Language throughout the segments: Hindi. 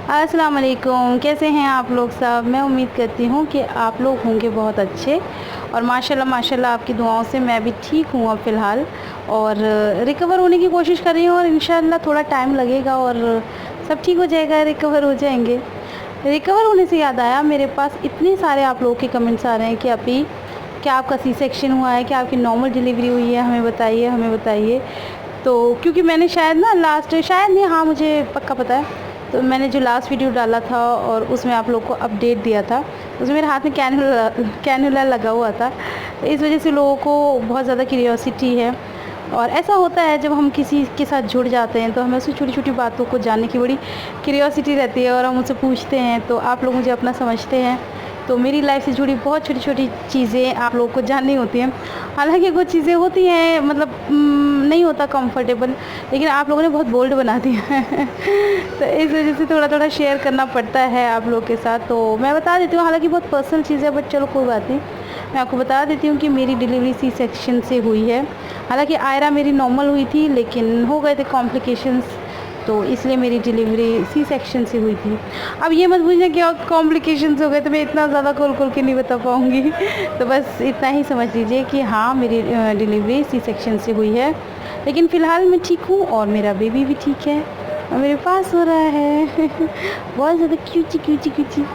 अस्सलाम वालेकुम, कैसे हैं आप लोग सब। मैं उम्मीद करती हूँ कि आप लोग होंगे बहुत अच्छे और माशाल्लाह माशाल्लाह आपकी दुआओं से मैं भी ठीक हूँ अब फ़िलहाल और रिकवर होने की कोशिश कर रही हूँ और इंशाल्लाह थोड़ा टाइम लगेगा और सब ठीक हो जाएगा, रिकवर हो जाएंगे। रिकवर होने से याद आया, मेरे पास इतने सारे आप लोगों के कमेंट्स आ रहे हैं कि अभी क्या आपका सी सेक्शन हुआ है, क्या आपकी नॉर्मल डिलीवरी हुई है, हमें बताइए। तो क्योंकि मैंने शायद ना लास्ट शायद नहीं, हाँ मुझे पक्का पता है, तो मैंने जो लास्ट वीडियो डाला था और उसमें आप लोग को अपडेट दिया था, उसमें मेरे हाथ में कैनुला लगा हुआ था। तो इस वजह से लोगों को बहुत ज़्यादा क्यूरियोसिटी है और ऐसा होता है जब हम किसी के साथ जुड़ जाते हैं तो हमें उसकी छोटी छोटी बातों को जानने की बड़ी क्यूरियोसिटी रहती है और हम उनसे पूछते हैं। तो आप लोग मुझे अपना समझते हैं, तो मेरी लाइफ से जुड़ी बहुत छोटी छोटी चीज़ें आप लोगों को जाननी होती हैं। हालांकि कुछ चीज़ें होती हैं मतलब नहीं होता कंफर्टेबल, लेकिन आप लोगों ने बहुत बोल्ड बना दिया है तो इस वजह से थोड़ा थोड़ा शेयर करना पड़ता है आप लोग के साथ। तो मैं बता देती हूँ, हालांकि बहुत पर्सनल चीज़ है बट चलो कोई बात नहीं, मैं आपको बता देती हूँ कि मेरी डिलीवरी सी सेक्शन से हुई है। हालांकि आयरा मेरी नॉर्मल हुई थी लेकिन हो गए थे कॉम्प्लिकेशंस, तो इसलिए मेरी डिलीवरी सी सेक्शन से हुई थी। अब ये मत पूछना कि और कॉम्प्लिकेशंस हो गए, तो मैं इतना ज़्यादा खोल के नहीं बता पाऊँगी तो बस इतना ही समझ लीजिए कि हाँ मेरी डिलीवरी सी सेक्शन से हुई है। लेकिन फ़िलहाल मैं ठीक हूँ और मेरा बेबी भी ठीक है और मेरे पास हो रहा है बहुत ज़्यादा क्यूटी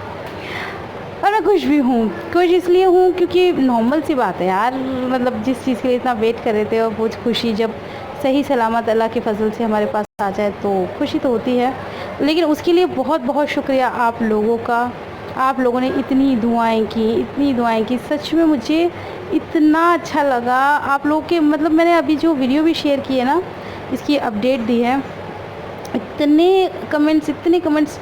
और मैं खुश भी हूँ। खुश इसलिए हूँ क्योंकि नॉर्मल सी बात है यार, मतलब जिस चीज़ के लिए इतना वेट कर रहे थे और वो खुशी जब सही सलामत अल्लाह के फजल से हमारे पास आ जाए तो खुशी तो होती है। लेकिन उसके लिए बहुत बहुत शुक्रिया आप लोगों का। आप लोगों ने इतनी दुआएं की, सच में मुझे इतना अच्छा लगा आप लोगों के। मतलब मैंने अभी जो वीडियो भी शेयर की है ना, इसकी अपडेट दी है, इतने कमेंट्स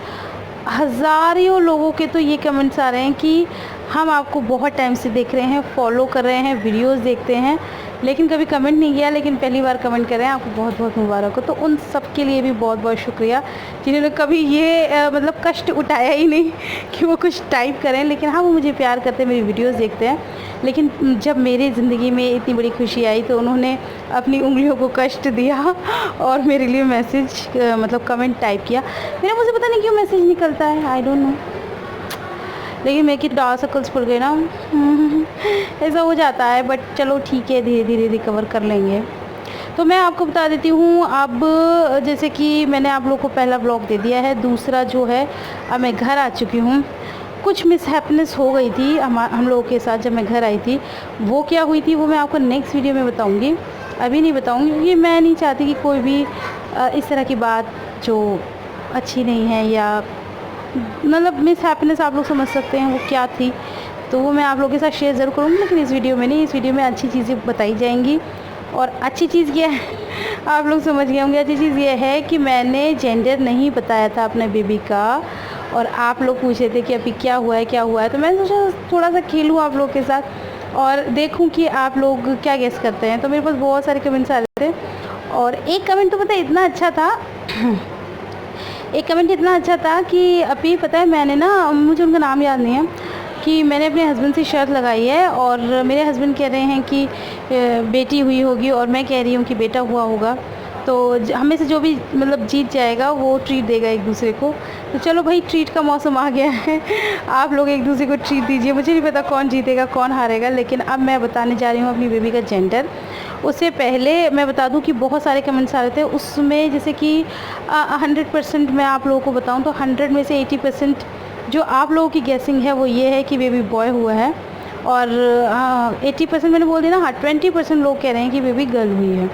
हज़ारों लोगों के तो ये कमेंट्स आ रहे हैं कि हम आपको बहुत टाइम से देख रहे हैं, फॉलो कर रहे हैं, वीडियोस देखते हैं, लेकिन कभी कमेंट नहीं किया, लेकिन पहली बार कमेंट कर रहे हैं। आपको बहुत बहुत मुबारक हो। तो उन सब के लिए भी बहुत बहुत शुक्रिया जिन्होंने कभी ये मतलब कष्ट उठाया ही नहीं कि वो कुछ टाइप करें, लेकिन हाँ वो मुझे प्यार करते हैं, मेरी वीडियोस देखते हैं। लेकिन जब मेरी ज़िंदगी में इतनी बड़ी खुशी आई तो उन्होंने अपनी उंगलियों को कष्ट दिया और मेरे लिए मैसेज मतलब कमेंट टाइप किया। मेरा मुझे पता नहीं क्यों मैसेज निकलता है, आई डोंट नो, लेकिन मेरे की डार्क सर्कल्स पड़ गए ना ऐसा हो जाता है। बट चलो ठीक है, धीरे धीरे रिकवर कर लेंगे। तो मैं आपको बता देती हूँ अब, जैसे कि मैंने आप लोग को पहला ब्लॉग दे दिया है, दूसरा जो है अब मैं घर आ चुकी हूँ। कुछ मिसहैपनेस हो गई थी हम लोगों के साथ जब मैं घर आई थी। वो क्या हुई थी वो मैं आपको नेक्स्ट वीडियो में बताऊँगी, अभी नहीं बताऊँगी क्योंकि मैं नहीं चाहती कि कोई भी इस तरह की बात जो अच्छी नहीं है या मतलब मिस हैप्पीनेस आप लोग समझ सकते हैं वो क्या थी, तो वो मैं आप लोगों के साथ शेयर ज़रूर करूँगी, लेकिन इस वीडियो में नहीं। इस वीडियो में अच्छी चीज़ें बताई जाएंगी। और अच्छी चीज़ ये है आप लोग समझ गए होंगे, अच्छी चीज़ ये है कि मैंने जेंडर नहीं बताया था अपने बेबी का, और आप लोग पूछ रहे थे कि अभी क्या हुआ है, तो मैंने सोचा थोड़ा सा खेलूँ आप लोग के साथ और देखूँ कि आप लोग क्या गेस करते हैं। तो मेरे पास बहुत सारे कमेंट्स आ रहे थे और एक कमेंट तो पता है इतना अच्छा था एक कमेंट इतना अच्छा था कि अभी पता है मैंने ना, मुझे उनका नाम याद नहीं है, कि मैंने अपने हस्बैंड से शर्त लगाई है और मेरे हस्बैंड कह रहे हैं कि बेटी हुई होगी और मैं कह रही हूँ कि बेटा हुआ होगा, तो हमें से जो भी मतलब जीत जाएगा वो ट्रीट देगा एक दूसरे को। तो चलो भाई, ट्रीट का मौसम आ गया है आप लोग एक दूसरे को ट्रीट दीजिए। मुझे नहीं पता कौन जीतेगा कौन हारेगा, लेकिन अब मैं बताने जा रही हूँ अपनी बेबी का जेंडर। उससे पहले मैं बता दूं कि बहुत सारे कमेंट्स आ रहे थे उसमें, जैसे कि 100% मैं आप लोगों को बताऊं तो 100 में से 80% जो आप लोगों की गेसिंग है वो ये है कि बेबी बॉय हुआ है, और 80% मैंने बोल दिया ना, हाँ 20% लोग कह रहे हैं कि बेबी गर्ल हुई है।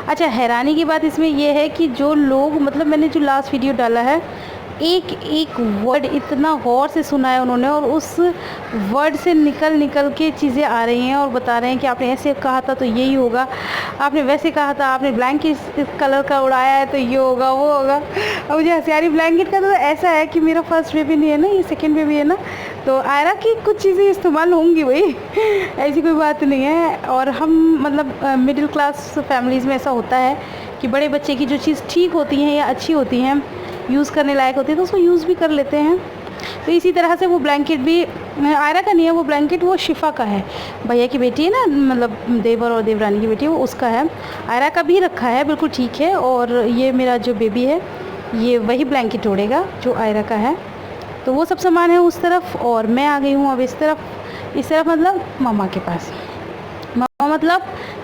अच्छा, हैरानी की बात इसमें यह है कि जो लोग, मतलब मैंने जो लास्ट वीडियो डाला है, एक एक वर्ड इतना गौर से सुना है उन्होंने और उस वर्ड से निकल के चीज़ें आ रही हैं और बता रहे हैं कि आपने ऐसे कहा था तो यही होगा, आपने वैसे कहा था, आपने ब्लैंकेट इस कलर का उड़ाया है तो ये होगा वो होगा। और मुझे हंसी ब्लैंकेट का तो ऐसा है कि मेरा फर्स्ट बेबी नहीं है ना, ये सेकेंड बेबी है ना, तो आयरा की कुछ चीज़ें इस्तेमाल होंगी भाई ऐसी कोई बात नहीं है। और हम मतलब मिडिल क्लास फैमिलीज़ में ऐसा होता है कि बड़े बच्चे की जो चीज़ ठीक होती हैं या अच्छी होती हैं, यूज़ करने लायक होती है, तो उसको यूज़ भी कर लेते हैं। तो इसी तरह से वो ब्लैंकेट भी आयरा का नहीं है, वो ब्लैंकेट वो शिफा का है, भैया की बेटी है ना, मतलब देवर और देवरानी की बेटी, वो उसका है। आयरा का भी रखा है, बिल्कुल ठीक है। और ये मेरा जो बेबी है ये वही ब्लैंकेट ओढ़ेगा जो आयरा का है। तो वो सब सामान है उस तरफ और मैं आ गई हूँ अब इस तरफ मतलब मामा के पास। मामा मतलब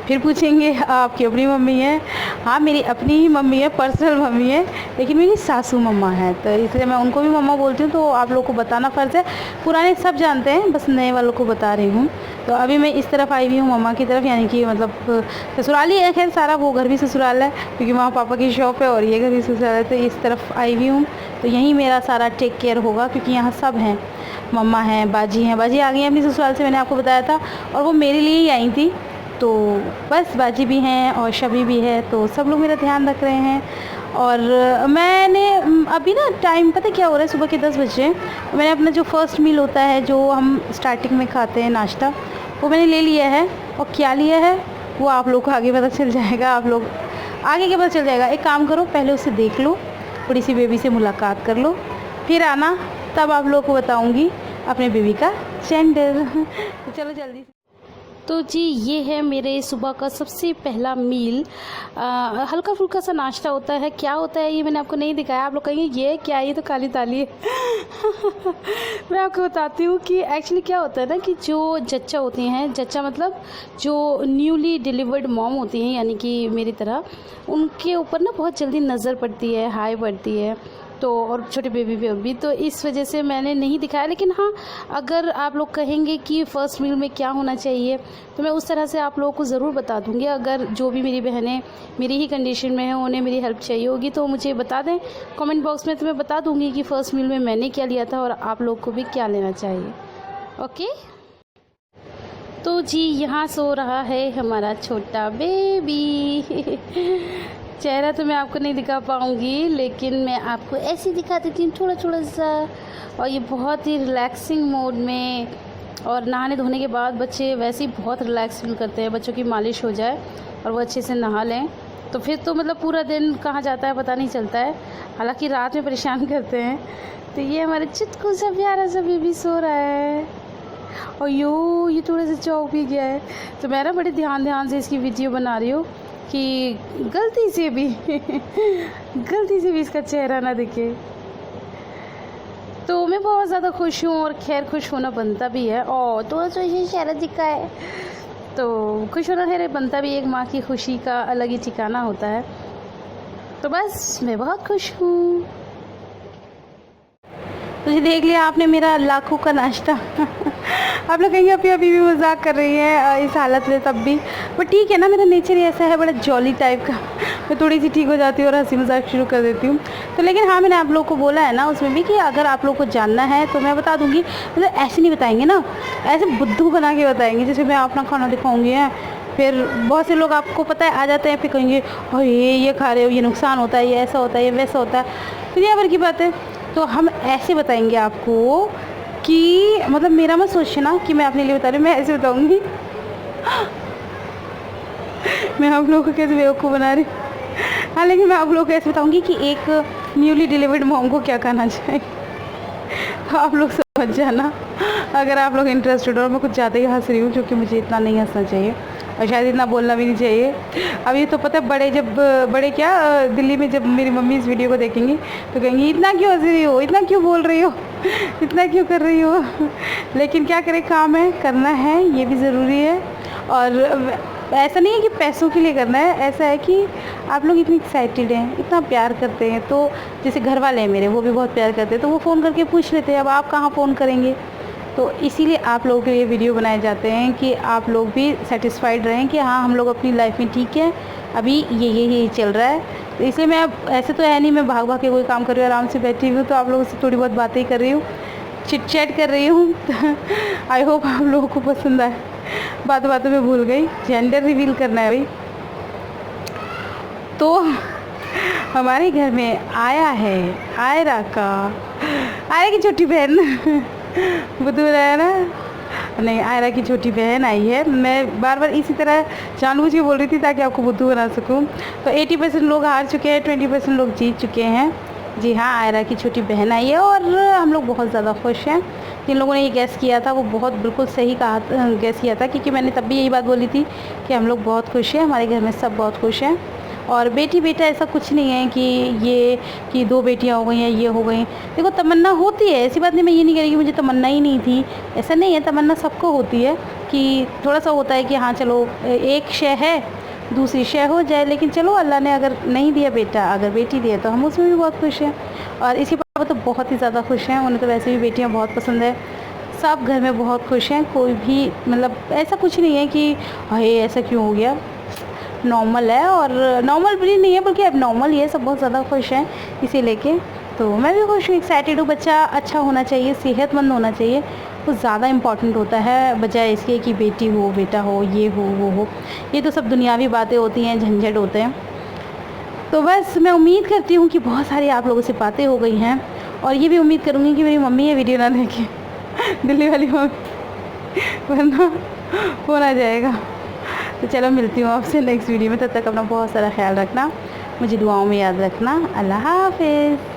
फिर पूछेंगे आपकी अपनी मम्मी है? हाँ मेरी अपनी ही मम्मी है, पर्सनल मम्मी है, लेकिन मेरी सासू मम्मा है, तो इसलिए मैं उनको भी मम्मा बोलती हूँ। तो आप लोगों को बताना फ़र्ज़ है, पुराने सब जानते हैं, बस नए वालों को बता रही हूँ। तो अभी मैं इस तरफ आई हुई हूँ मम्मा की तरफ, यानी कि मतलब ससुराल ही है। खैर सारा वो घर भी ससुराल है क्योंकि वहाँ पापा की शॉप है और ये घर भी ससुराल है। तो इस तरफ आई हुई हूँ, तो यहीं मेरा सारा टेक केयर होगा क्योंकि यहाँ सब हैं। मम्मा हैं, बाजी हैं, बाजी आ गई हैं अपनी ससुराल से, मैंने आपको बताया था, और वो मेरे लिए ही आई थी। तो बस बाजी भी हैं और शबी भी है, तो सब लोग मेरा ध्यान रख रहे हैं। और मैंने अभी ना टाइम पता क्या हो रहा है, सुबह के 10 बजे मैंने अपना जो फ़र्स्ट मील होता है जो हम स्टार्टिंग में खाते हैं नाश्ता, वो मैंने ले लिया है। और क्या लिया है वो आप लोग को आगे पता चल जाएगा, आप लोग आगे क्या पता चल जाएगा। एक काम करो, पहले उसे देख लो, थोड़ी सी बेबी से मुलाकात कर लो, फिर आना, तब आप लोग को बताऊँगी अपने बेबी का जेंडर। तो चलो जल्दी। तो जी ये है मेरे सुबह का सबसे पहला मील। हल्का फुल्का सा नाश्ता होता है। क्या होता है ये मैंने आपको नहीं दिखाया, आप लोग कहेंगे ये क्या, ये तो काली ताली है। मैं आपको बताती हूँ कि एक्चुअली क्या होता है ना कि जो जच्चा होती हैं, जच्चा मतलब जो न्यूली डिलीवर्ड मॉम होती हैं, यानी कि मेरी तरह, उनके ऊपर ना बहुत जल्दी नज़र पड़ती है, हाई पड़ती है, तो और छोटे बेबी पे भी, तो इस वजह से मैंने नहीं दिखाया। लेकिन हाँ, अगर आप लोग कहेंगे कि फ़र्स्ट मील में क्या होना चाहिए तो मैं उस तरह से आप लोगों को ज़रूर बता दूँगी। अगर जो भी मेरी बहनें मेरी ही कंडीशन में हैं, उन्हें मेरी हेल्प चाहिए होगी तो मुझे बता दें कमेंट बॉक्स में, तो मैं बता दूँगी कि फ़र्स्ट मील में मैंने क्या लिया था और आप लोग को भी क्या लेना चाहिए। ओके, तो जी यहाँ सो रहा है हमारा छोटा बेबी। चेहरा तो मैं आपको नहीं दिखा पाऊँगी, लेकिन मैं आपको ऐसे दिखा देती हूँ थोड़ा थोड़ा सा। और ये बहुत ही रिलैक्सिंग मोड में, और नहाने धोने के बाद बच्चे वैसे ही बहुत रिलैक्स फील करते हैं। बच्चों की मालिश हो जाए और वो अच्छे से नहा लें तो फिर तो मतलब पूरा दिन कहाँ जाता है पता नहीं चलता है। हालांकि रात में परेशान करते हैं। तो ये हमारे चुटकू सा प्यारा सा बेबी सो रहा है, और ये थोड़ा सा चौक भी गया है। तो मैं ना बड़े ध्यान से इसकी वीडियो बना रही हूँ कि गलती से भी इसका चेहरा ना दिखे। तो मैं बहुत ज़्यादा खुश हूँ, और खैर खुश होना बनता भी है। और तो ये चेहरा दिखा है तो खुश होना खैर बनता भी, एक माँ की खुशी का अलग ही ठिकाना होता है। तो बस मैं बहुत खुश हूँ। तो ये देख लिया आपने मेरा लाखों का नाश्ता। आप लोग कहेंगे अभी भी मजाक कर रही है इस हालत में, तब भी बट ठीक है ना, मेरा नेचर ही ऐसा है, बड़ा जॉली टाइप का। मैं थोड़ी सी ठीक हो जाती हूँ और हंसी मजाक शुरू कर देती हूँ। तो लेकिन हाँ, मैंने आप लोगों को बोला है ना उसमें भी कि अगर आप लोगों को जानना है तो मैं बता दूँगी। मतलब ऐसे नहीं बताएंगे ना, ऐसे बुद्धू बना के बताएंगे, जैसे मैं अपना खाना दिखाऊँगी है, फिर बहुत से लोग आपको पता है आ जाते हैं, फिर कहेंगे और ये खा रहे हो, ये नुकसान होता है, ये ऐसा होता है, ये वैसा होता है, फिर ये भर की बात है। तो हम ऐसे बताएंगे आपको कि मतलब मेरा मत सोचना कि मैं अपने लिए बता रही हूँ, मैं ऐसे बताऊँगी। मैं आप लोगों को कैसे बेवकूफ़ बना रही हूँ। हाँ, लेकिन मैं आप लोगों को ऐसे बताऊँगी कि एक न्यूली डिलीवर्ड मॉम को क्या खाना चाहिए, तो आप लोग समझ जाना अगर आप लोग इंटरेस्टेड हो। मैं कुछ ज़्यादा ही हंस रही हूँ क्योंकि मुझे इतना नहीं हंसना चाहिए और शायद इतना बोलना भी नहीं चाहिए। अब ये तो पता है बड़े क्या दिल्ली में जब मेरी मम्मी इस वीडियो को देखेंगी तो कहेंगी इतना क्यों हंस रही हो, इतना क्यों बोल रही हो, इतना क्यों कर रही हो। लेकिन क्या करें, काम है, करना है, ये भी ज़रूरी है। और ऐसा नहीं है कि पैसों के लिए करना है, ऐसा है कि आप लोग इतनी एक्साइटेड हैं, इतना प्यार करते हैं। तो जैसे घर वाले हैं मेरे, वो भी बहुत प्यार करते हैं, तो वो फ़ोन करके पूछ लेते हैं, अब आप कहाँ फ़ोन करेंगे। तो इसीलिए आप लोगों के लिए वीडियो बनाए जाते हैं कि आप लोग भी सेटिस्फाइड रहें कि हाँ हम लोग अपनी लाइफ में ठीक है, अभी ये चल रहा है। तो इसलिए मैं ऐसे तो है नहीं मैं भाग भाग के कोई काम कर रही हूँ, आराम से बैठी हुई हूँ, तो आप लोगों से थोड़ी बहुत बातें कर रही हूँ, चिट चैट कर रही हूँ। आई होप आप लोगों को पसंद आए। बातों में भूल गई, जेंडर रिवील करना है भाई। तो हमारे घर में आया है आयरा की छोटी बहन। बुद्धू बताया ना, नहीं, आयरा की छोटी बहन आई है। मैं बार बार इसी तरह जानबूझ के बोल रही थी ताकि आपको बुद्धू बना सकूं। तो 80% लोग हार चुके हैं, 20% लोग जीत चुके हैं। जी हाँ, आयरा की छोटी बहन आई है और हम लोग बहुत ज़्यादा खुश हैं। जिन लोगों ने ये गैस किया था वो बहुत बिल्कुल सही गैस किया था, क्योंकि मैंने तब भी यही बात बोली थी कि हम लोग बहुत खुश हैं, हमारे घर में सब बहुत खुश हैं। और बेटी बेटा ऐसा कुछ नहीं है कि ये कि 2 बेटियां हो गई हैं, ये हो गई। देखो तमन्ना होती है, ऐसी बात नहीं, मैं ये नहीं कह रही कि मुझे तमन्ना ही नहीं थी, ऐसा नहीं है, तमन्ना सबको होती है कि थोड़ा सा होता है कि हाँ चलो एक शय है दूसरी शय हो जाए, लेकिन चलो अल्लाह ने अगर नहीं दिया बेटा, अगर बेटी दिया तो हम उसमें भी बहुत खुश हैं। और इसके पापा तो बहुत ही ज़्यादा खुश हैं, उन्हें तो वैसे भी बेटियाँ बहुत पसंद है, सब घर में बहुत खुश हैं। कोई भी मतलब ऐसा कुछ नहीं है कि हाय ऐसा क्यों हो गया, नॉर्मल है। और नॉर्मल भी नहीं है बल्कि अब नॉर्मल ही है, सब बहुत ज़्यादा खुश हैं इसे लेके। तो मैं भी खुश हूँ, एक्साइटेड हूँ। बच्चा अच्छा होना चाहिए, सेहतमंद होना चाहिए, वो ज़्यादा इम्पॉर्टेंट होता है बजाय इसके कि बेटी हो बेटा हो ये हो वो हो। ये तो सब दुनियावी बातें होती हैं, झंझट होते हैं। तो बस मैं उम्मीद करती हूँ कि बहुत सारी आप लोगों से बातें हो गई हैं, और ये भी उम्मीद करूँगी कि मेरी मम्मी ये वीडियो ना देखें, दिल्ली वाली मम्मी, वरना हो ना जाएगा। तो चलो मिलती हूँ आपसे नेक्स्ट वीडियो में, तब तक अपना बहुत सारा ख्याल रखना, मुझे दुआओं में याद रखना। अल्लाह हाफ़िज़।